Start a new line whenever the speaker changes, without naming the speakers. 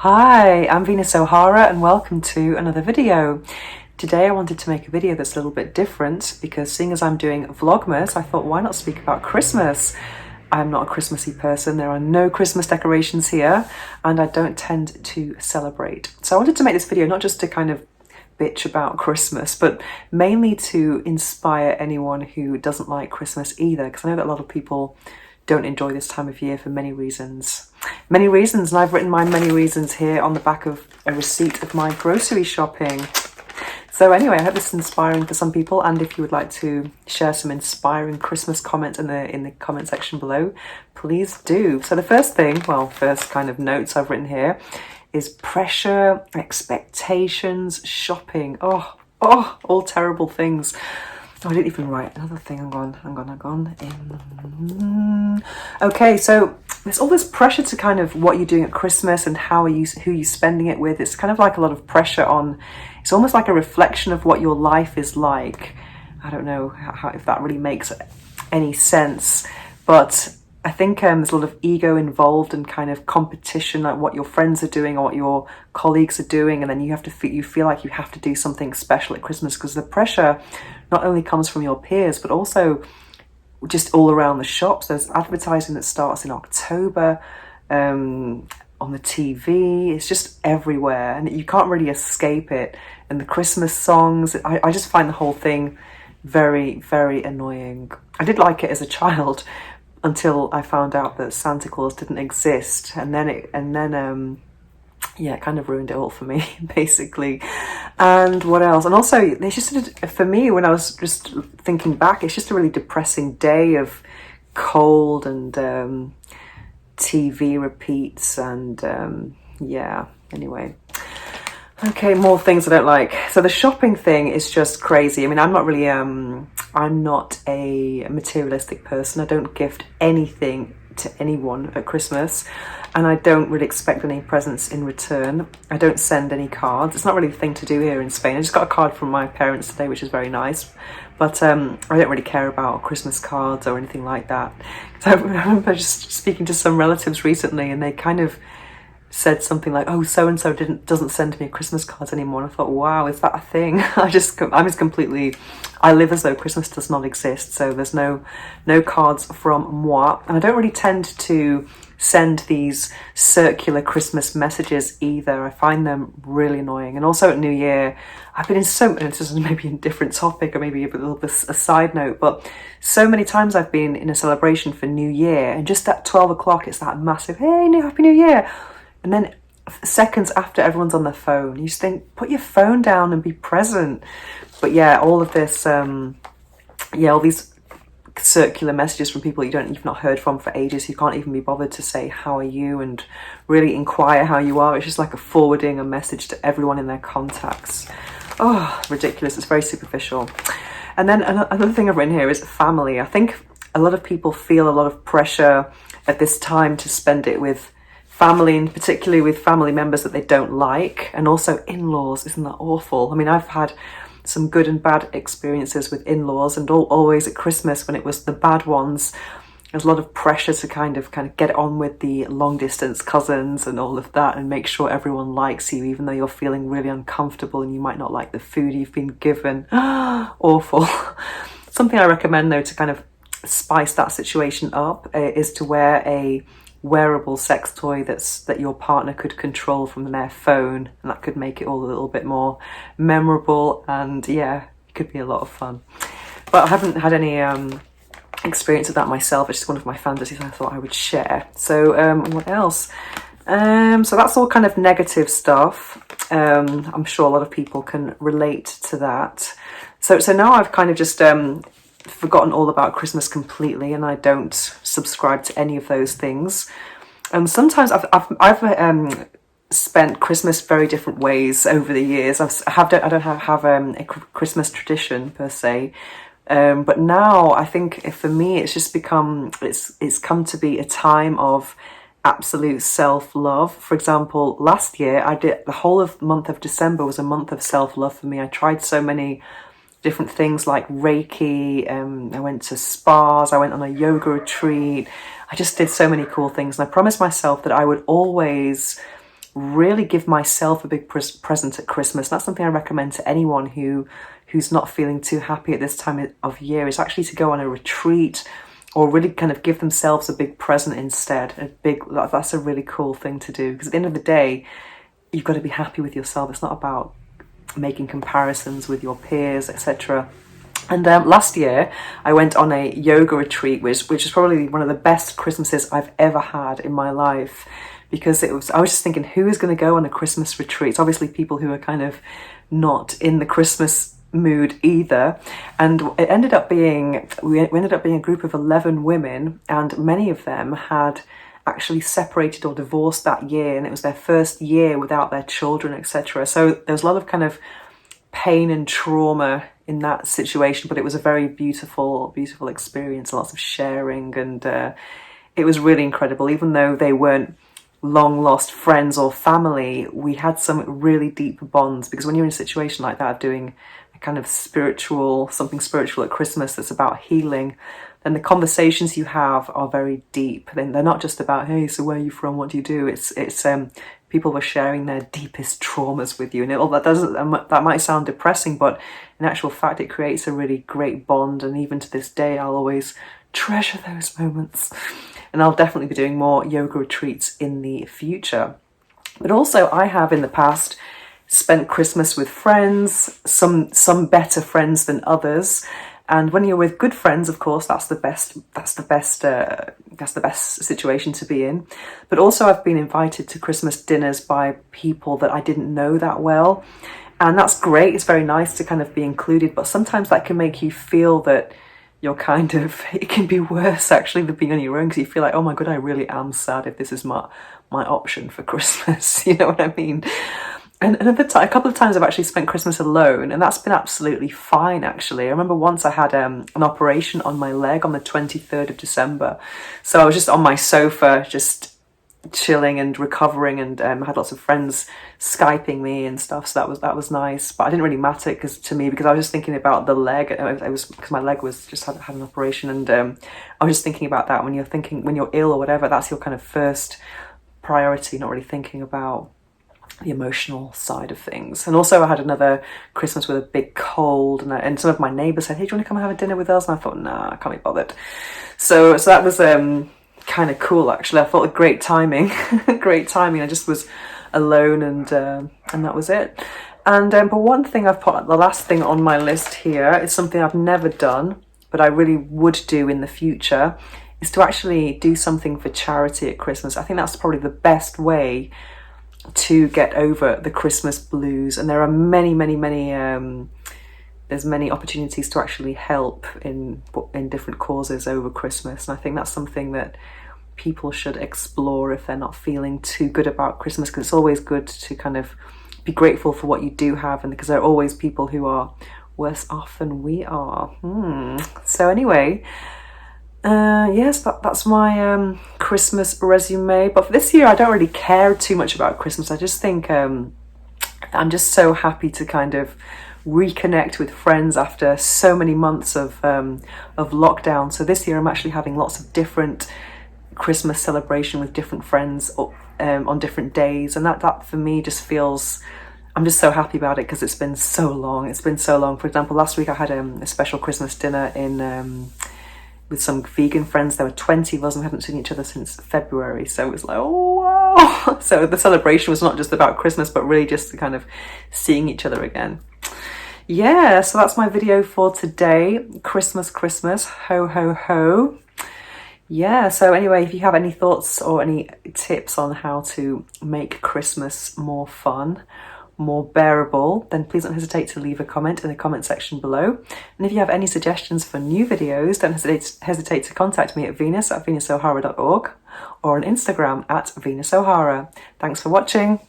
Hi, I'm Venus O'Hara and welcome to another video. Today I wanted to make a video that's a little bit different because seeing as I'm doing vlogmas, I thought why not speak about Christmas? I'm not a Christmassy person, there are no Christmas decorations here and I don't tend to celebrate. So I wanted to make this video not just to kind of bitch about Christmas, but mainly to inspire anyone who doesn't like Christmas either, because I know that a lot of people don't enjoy this time of year for many reasons. Many reasons, and I've written my many reasons here on the back of a receipt of my grocery shopping. So anyway, I hope this is inspiring for some people, and if you would like to share some inspiring Christmas comments in the comment section below, please do. So the first kind of notes I've written here is pressure, expectations, shopping. Oh, all terrible things. Oh, I didn't even write another thing. Hang on. Okay, so there's all this pressure to kind of what you're doing at Christmas and who you're spending it with. It's kind of like a lot of pressure on. It's almost like a reflection of what your life is like. I don't know if that really makes any sense, but I think there's a lot of ego involved and kind of competition, like what your friends are doing or what your colleagues are doing, and then you feel like you have to do something special at Christmas because the pressure not only comes from your peers but also just all around the shops. There's advertising that starts in October on the TV. It's just everywhere and you can't really escape it. And the Christmas songs, I just find the whole thing very, very annoying. I did like it as a child until I found out that Santa Claus didn't exist, and then it kind of ruined it all for me, basically. And what else? And also, it's just for me, when I was just thinking back, it's just a really depressing day of cold and TV repeats and anyway. Okay, more things I don't like. So the shopping thing is just crazy. I mean, I'm not really, I'm not a materialistic person. I don't gift anything to anyone at Christmas, and I don't really expect any presents in return. I don't send any cards. It's not really the thing to do here in Spain. I just got a card from my parents today, which is very nice, but I don't really care about Christmas cards or anything like that. So I remember just speaking to some relatives recently, and they kind of said something like, oh, so-and-so doesn't send me Christmas cards anymore. And I thought, wow, is that a thing? I live as though Christmas does not exist. So there's no cards from moi. And I don't really tend to send these circular Christmas messages either. I find them really annoying. And also at New Year, I've been in and this is maybe a different topic or maybe a little bit a side note, but so many times I've been in a celebration for New Year, and just at 12 o'clock, it's that massive, hey, Happy New Year. And then seconds after, everyone's on their phone. You just think, put your phone down and be present. But yeah, all of this, all these circular messages from people you've not heard from for ages, who can't even be bothered to say, how are you? And really inquire how you are. It's just like forwarding a message to everyone in their contacts. Oh, ridiculous. It's very superficial. And then another thing I've written here is family. I think a lot of people feel a lot of pressure at this time to spend it with family, and particularly with family members that they don't like, and also in-laws. Isn't that awful? I mean, I've had some good and bad experiences with in-laws, and always at Christmas when it was the bad ones, there's a lot of pressure to kind of get on with the long-distance cousins and all of that and make sure everyone likes you, even though you're feeling really uncomfortable and you might not like the food you've been given. Awful. Something I recommend, though, to kind of spice that situation up is to wear a wearable sex toy that your partner could control from their phone, and that could make it all a little bit more memorable, and yeah, it could be a lot of fun. But I haven't had any experience of that myself. It's just one of my fantasies I thought I would share. So what else? So that's all kind of negative stuff. I'm sure a lot of people can relate to that. So now I've kind of just forgotten all about Christmas completely, and I don't subscribe to any of those things. Sometimes I've spent Christmas very different ways over the years. I don't have a Christmas tradition per se, but now I think for me it's just it's come to be a time of absolute self-love. For example, last year the whole of the month of December was a month of self-love for me. I tried so many different things like Reiki, I went to spas, I went on a yoga retreat, I just did so many cool things, and I promised myself that I would always really give myself a big present at Christmas. And that's something I recommend to anyone who's not feeling too happy at this time of year, is actually to go on a retreat or really kind of give themselves a big present instead. That's a really cool thing to do, because at the end of the day, you've got to be happy with yourself. It's not about making comparisons with your peers, etc. And last year I went on a yoga retreat, which is probably one of the best Christmases I've ever had in my life, because I was just thinking, who is going to go on a Christmas retreat? It's obviously people who are kind of not in the Christmas mood either. And it ended up being, we ended up being a group of 11 women, and many of them had actually separated or divorced that year, and it was their first year without their children, etc. So there was a lot of kind of pain and trauma in that situation, but it was a very beautiful experience, lots of sharing, and it was really incredible. Even though they weren't long lost friends or family, we had some really deep bonds, because when you're in a situation like that, doing a kind of something spiritual at Christmas that's about healing, then the conversations you have are very deep. Then they're not just about, hey, so where are you from, what do you do? It's people were sharing their deepest traumas with you, and that might sound depressing, but in actual fact it creates a really great bond. And even to this day, I'll always treasure those moments. And I'll definitely be doing more yoga retreats in the future. But also, I have in the past spent Christmas with friends, some better friends than others. And when you're with good friends, of course, that's the best situation to be in. But also, I've been invited to Christmas dinners by people that I didn't know that well. And that's great. It's very nice to kind of be included. But sometimes that can make you feel that you're kind of, it can be worse actually than being on your own, because you feel like, oh my God, I really am sad if this is my option for Christmas. You know what I mean? And a couple of times I've actually spent Christmas alone, and that's been absolutely fine actually. I remember once I had an operation on my leg on the 23rd of December. So I was just on my sofa, just chilling and recovering, and had lots of friends Skyping me and stuff, so that was nice. But it didn't really matter because I was just thinking about the leg. It was because my leg was just had an operation, and I was just thinking about that. When you're ill or whatever, that's your kind of first priority, not really thinking about the emotional side of things. And also I had another Christmas with a big cold, and some of my neighbours said, hey, do you want to come and have a dinner with us? And I thought, nah, I can't be bothered. So that was kind of cool actually. I thought great timing. Great timing. I just was alone, and that was it. And but one thing I've put, the last thing on my list here, is something I've never done but I really would do in the future, is to actually do something for charity at Christmas. I think that's probably the best way to get over the Christmas blues, and there are many there's many opportunities to actually help in different causes over Christmas, and I think that's something that people should explore if they're not feeling too good about Christmas, because it's always good to kind of be grateful for what you do have, and because there are always people who are worse off than we are. So anyway, yes, that's my Christmas resume. But for this year, I don't really care too much about Christmas. I just think I'm just so happy to kind of reconnect with friends after so many months of lockdown. So this year I'm actually having lots of different Christmas celebration with different friends on different days, and that for me just feels, I'm just so happy about it because it's been so long. For example, last week I had a special Christmas dinner in with some vegan friends. There were 20 of us and we hadn't seen each other since February, so it was like, oh wow. So the celebration was not just about Christmas, but really just the kind of seeing each other again. Yeah, so that's my video for today. Christmas, ho ho ho. Yeah, so anyway, if you have any thoughts or any tips on how to make Christmas more fun, more bearable, then please don't hesitate to leave a comment in the comment section below. And if you have any suggestions for new videos, don't hesitate to contact me at venus@venusohara.org or on Instagram @venusohara. Thanks for watching.